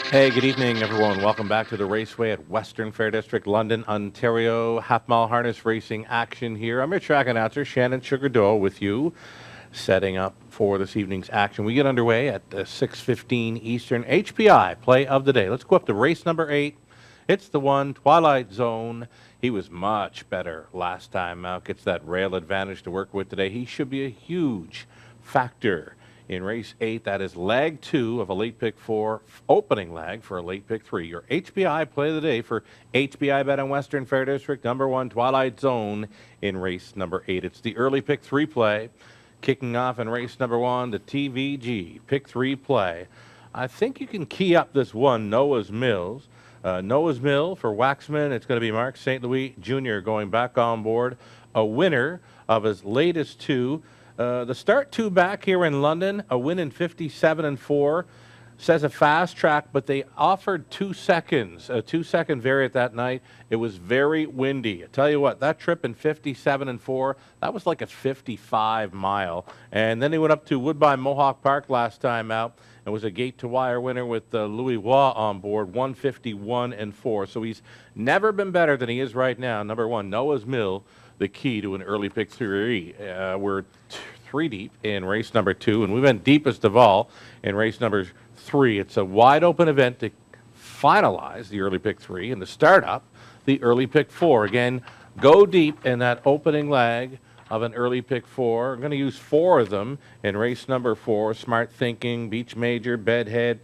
Hey, good evening, everyone. Welcome back to the Raceway at Western Fair District, London, Ontario. Half-mile harness racing action here. I'm your track announcer, Shannon Doyle, with you, setting up for this evening's action. We get underway at 6:15 Eastern. HPI play of the day. Let's go up to race number 8. It's the one, Twilight Zone. He was much better last time out. Gets that rail advantage to work with today. He should be a huge factor in race 8. That is leg 2 of a late pick 4, opening leg for a late pick 3. Your HBI play of the day for HBI bet on Western Fair District, number 1, Twilight Zone in race number 8. It's the early pick 3 play. Kicking off in race number 1, the TVG pick 3 play. I think you can key up this one, Noah's Mills. Noah's Mill for Waxman. It's going to be Mark St. Louis Jr. going back on board. A winner of his latest 2. The start 2 back here in London, a win in 57-4. Says a fast track, but they offered 2 seconds, a 2-second variant that night. It was very windy. I tell you what, that trip in 57-4, that was like a 55-mile. And then he went up to Woodbine Mohawk Park last time out. It was a gate-to-wire winner with Louis Waugh on board, 151-4. So he's never been better than he is right now. Number 1, Noah's Mill, the key to an early pick 3. We're 3 deep in race number 2, and we went deepest of all in race number 3. It's a wide-open event to finalize the early pick 3 and to start up the early pick 4. Again, go deep in that opening leg of an early pick 4. I'm going to use 4 of them in race number 4. Smart Thinking, Beach Major, Bedhead,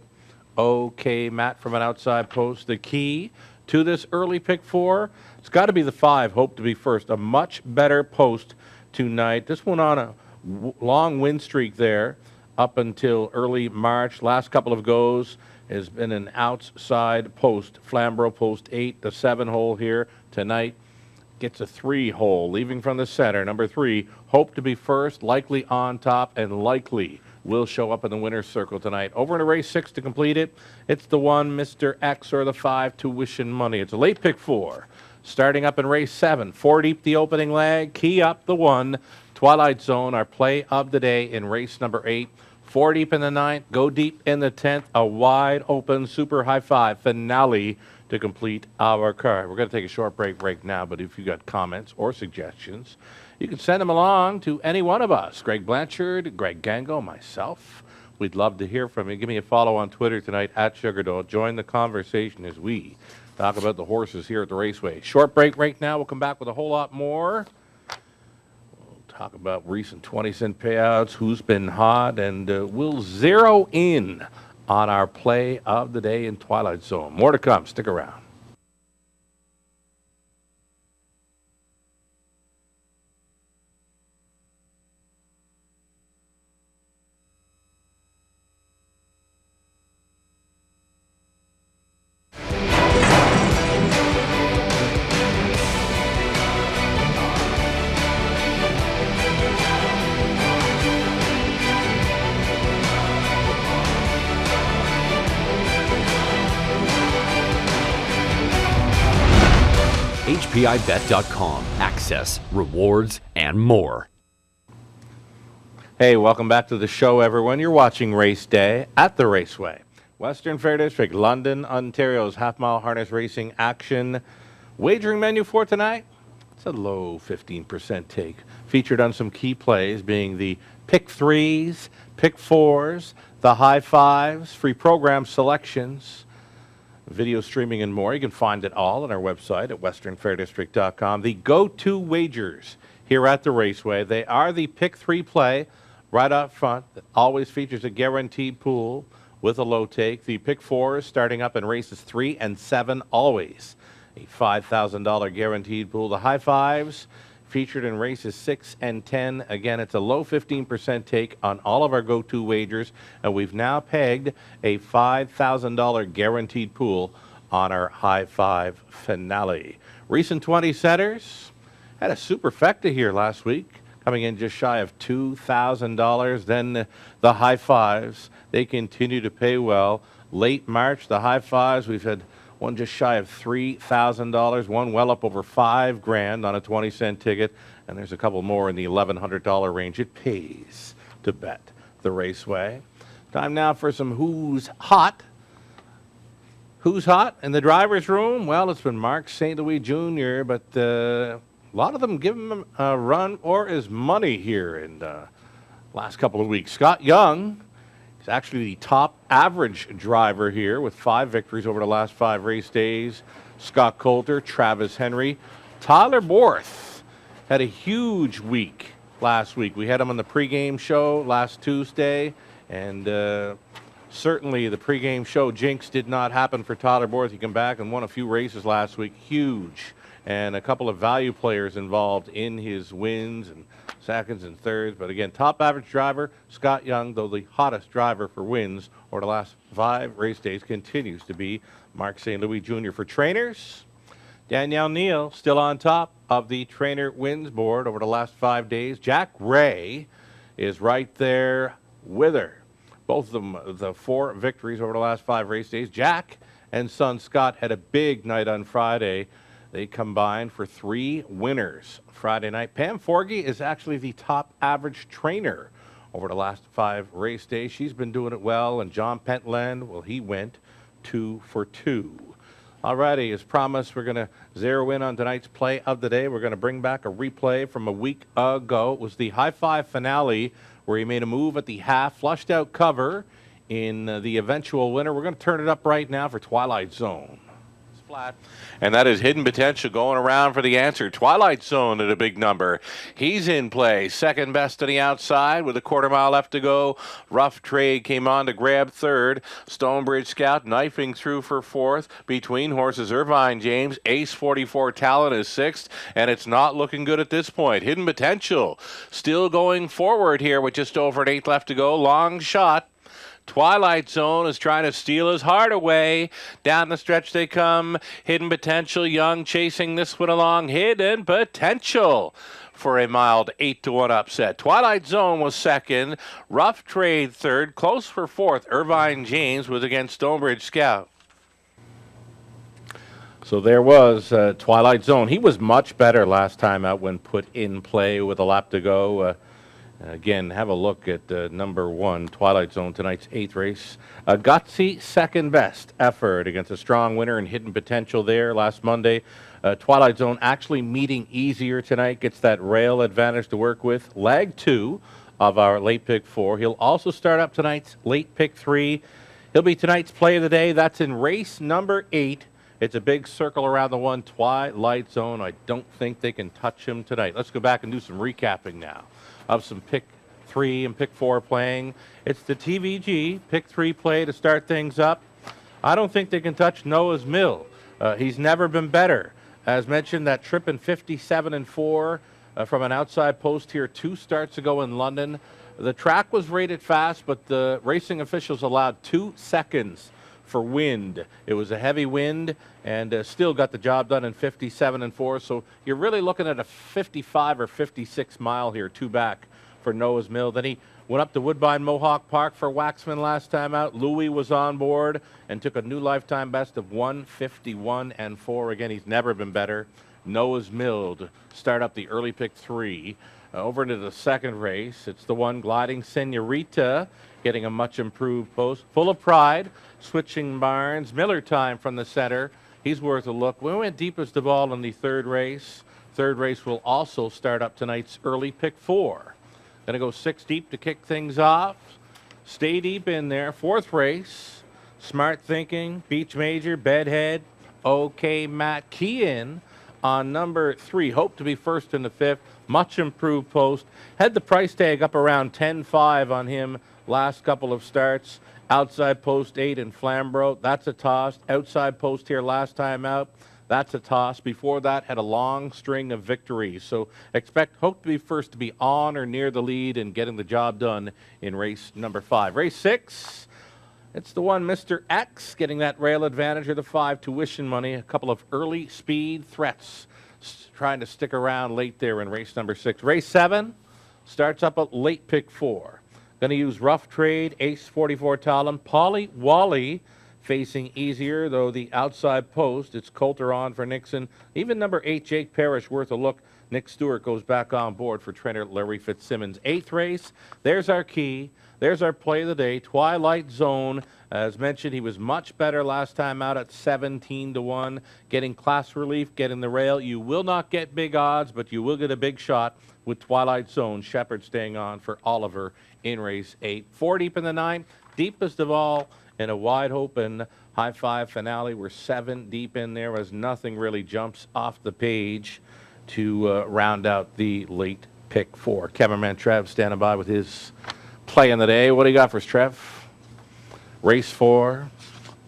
OK, Matt from an outside post. The key to this early pick 4, it's got to be the 5, Hope to be First. A much better post tonight. This one on a long win streak there up until early March. Last couple of goes has been an outside post. Flamborough post 8, the 7 hole here tonight. Gets a 3 hole, leaving from the center. Number 3, Hope to be First, likely on top, and likely will show up in the winner's circle tonight. Over into race 6 to complete it. It's the 1, Mr. X, or the 5, Tuition Money. It's a late pick 4. Starting up in race 7, 4 deep the opening leg. Key up the 1, Twilight Zone, our play of the day in race number 8. 4 deep in the 9th, go deep in the 10th. A wide open super high 5 finale to complete our card. We're going to take a short break right now, but if you got comments or suggestions, you can send them along to any one of us. Greg Blanchard, Greg Gango, myself. We'd love to hear from you. Give me a follow on Twitter tonight at Sugardoll. Join the conversation as we talk about the horses here at the Raceway. Short break right now. We'll come back with a whole lot more. We'll talk about recent 20-cent payouts, who's been hot, and we'll zero in on our play of the day in Twilight Zone. More to come. Stick around. HPIBet.com. Access, rewards, and more. Hey, welcome back to the show, everyone. You're watching Race Day at the Raceway. Western Fair District, London, Ontario's half-mile harness racing action. Wagering menu for tonight? It's a low 15% take. Featured on some key plays being the pick 3s, pick 4s, the high 5s, free program selections, video streaming, and more. You can find it all on our website at westernfairdistrict.com. The go-to wagers here at the Raceway. They are the pick 3 play right up front. That always features a guaranteed pool with a low take. The pick 4 is starting up in races 3 and 7 always. A $5,000 guaranteed pool. The high 5s featured in races 6 and 10. Again, it's a low 15% take on all of our go-to wagers, and we've now pegged a $5,000 guaranteed pool on our high 5 finale. Recent 20 setters had a superfecta here last week, coming in just shy of $2,000. Then the high 5s, they continue to pay well. Late March, the high 5s, we've had one just shy of $3,000, one well up over $5,000 on a 20-cent ticket, and there's a couple more in the $1,100 range. It pays to bet the Raceway. Time now for some Who's Hot. Who's hot in the driver's room? Well, it's been Mark St. Louis Jr., but a lot of them give him a run or his money here in the last couple of weeks. Scott Young is actually the top average driver here with 5 victories over the last 5 race days. Scott Coulter, Travis Henry. Tyler Borth had a huge week last week. We had him on the pregame show last Tuesday, and certainly the pregame show jinx did not happen for Tyler Borth. He came back and won a few races last week. Huge. And a couple of value players involved in his wins and seconds and thirds. But again, top average driver, Scott Young, though the hottest driver for wins over the last 5 race days, continues to be Mark St. Louis Jr. For trainers, Danielle Neal still on top of the trainer wins board over the last 5 days. Jack Ray is right there with her. Both of them, the 4 victories over the last 5 race days. Jack and son Scott had a big night on Friday. They combined for 3 winners Friday night. Pam Forgy is actually the top average trainer over the last 5 race days. She's been doing it well. And John Pentland, well, he went 2 for 2. Alrighty, as promised, we're going to zero in on tonight's play of the day. We're going to bring back a replay from a week ago. It was the high five finale where he made a move at the half, flushed out cover in the eventual winner. We're going to turn it up right now for Twilight Zone. It's flat. And that is Hidden Potential going around for the answer. Twilight Zone at a big number. He's in play. Second best to the outside with a quarter mile left to go. Rough Trade came on to grab third. Stonebridge Scout knifing through for fourth. Between horses, Irvine James. Ace 44 Talent is sixth. And it's not looking good at this point. Hidden Potential still going forward here with just over an eighth left to go. Long shot. Twilight Zone is trying to steal his heart away. Down the stretch they come. Hidden Potential, Young chasing this one along. Hidden Potential for a mild 8-1 upset. Twilight Zone was second. Rough Trade third. Close for fourth. Irvine James was against Stonebridge Scout. So there was Twilight Zone. He was much better last time out when put in play with a lap to go. Again, have a look at number 1, Twilight Zone, tonight's 8th race. A gutsy second best effort against a strong winner and Hidden Potential there last Monday. Twilight Zone actually meeting easier tonight, gets that rail advantage to work with. Leg 2 of our late pick 4. He'll also start up tonight's late pick 3. He'll be tonight's play of the day. That's in race number 8. It's a big circle around the 1, Twilight Zone. I don't think they can touch him tonight. Let's go back and do some recapping now of some pick 3 and pick 4 playing. It's the TVG pick 3 play to start things up. I don't think they can touch Noah's Mill. He's never been better. As mentioned, that trip in 57-4 from an outside post here 2 starts ago in London. The track was rated fast, but the racing officials allowed 2 seconds for wind. It was a heavy wind and still got the job done in 57-4. So you're really looking at a 55 or 56 mile here, 2 back for Noah's Mill. Then he went up to Woodbine Mohawk Park for Waxman last time out. Louis was on board and took a new lifetime best of 151-4. Again, he's never been better. Noah's Mill to start up the early pick 3. Over into the second race, it's the 1 Gliding Senorita, getting a much improved post. Full of Pride, switching barns. Miller Time from the center. He's worth a look. We went deepest of all in the third race. Third race will also start up tonight's early pick 4. Going to go 6 deep to kick things off. Stay deep in there. Fourth race, Smart Thinking, Beach Major, Bedhead. Okay, Matt Kean on number 3. Hope to be first in the 5th. Much improved post. Had the price tag up around 10.5 on him last couple of starts. Outside post 8 in Flamborough. That's a toss. Outside post here last time out. That's a toss. Before that, had a long string of victories. So hope to be first to be on or near the lead and getting the job done in race number 5. Race 6, it's the 1 Mr. X getting that rail advantage or the 5 tuition money. A couple of early speed threats trying to stick around late there in race number 6. Race 7 starts up at late pick 4. Going to use Rough Trade, Ace 44 Talon, Polly Wally, facing easier, though the outside post, it's Coulter on for Nixon. Even number 8, Jake Parrish, worth a look. Nick Stewart goes back on board for trainer Larry Fitzsimmons. 8th race, there's our key. There's our play of the day, Twilight Zone. As mentioned, he was much better last time out at 17-1. Getting class relief, getting the rail. You will not get big odds, but you will get a big shot with Twilight Zone. Shepard staying on for Oliver in race 8. 4 deep in the 9, deepest of all in a wide open high five finale. We're 7 deep in there as nothing really jumps off the page to round out the late pick 4. Cameraman Trev standing by with his play in the day. What do you got for us, Trev? Race 4,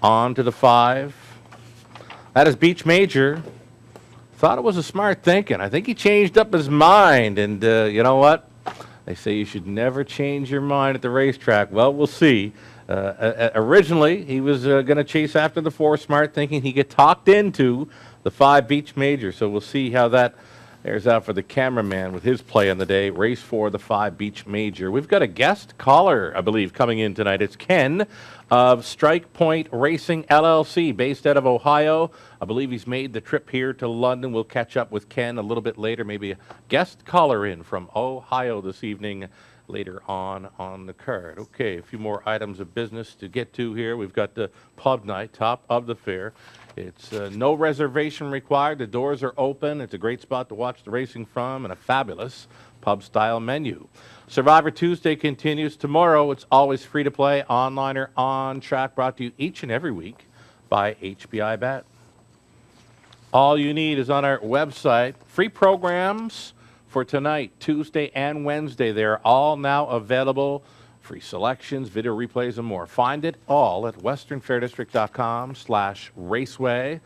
on to the 5. That is Beach Major. Thought it was a smart thinking. I think he changed up his mind, and you know what? They say you should never change your mind at the racetrack. Well, we'll see. Originally, he was going to chase after the 4, smart thinking. He get talked into the 5 Beach Major, so we'll see how that airs out for the cameraman with his play on the day. Race 4, the 5 Beach Major. We've got a guest caller, I believe, coming in tonight. It's Ken of Strike Point Racing LLC, based out of Ohio. I believe he's made the trip here to London. We'll catch up with Ken a little bit later. Maybe a guest caller in from Ohio this evening later on the card. Okay, a few more items of business to get to here. We've got the pub night, top of the fair. It's no reservation required. The doors are open. It's a great spot to watch the racing from and a fabulous pub-style menu. Survivor Tuesday continues tomorrow. It's always free to play, online or on track, brought to you each and every week by HBI Bet. All you need is on our website. Free programs for tonight, Tuesday and Wednesday. They're all now available. Free selections, video replays, and more. Find it all at westernfairdistrict.com/raceway.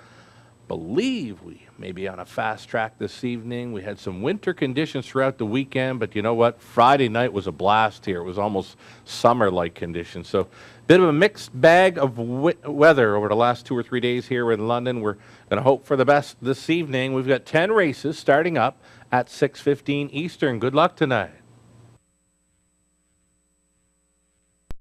Believe we may be on a fast track this evening. We had some winter conditions throughout the weekend, but you know what? Friday night was a blast here. It was almost summer-like conditions. So a bit of a mixed bag of weather over the last 2 or 3 days here in London. We're going to hope for the best this evening. We've got 10 races starting up at 6:15 Eastern. Good luck tonight.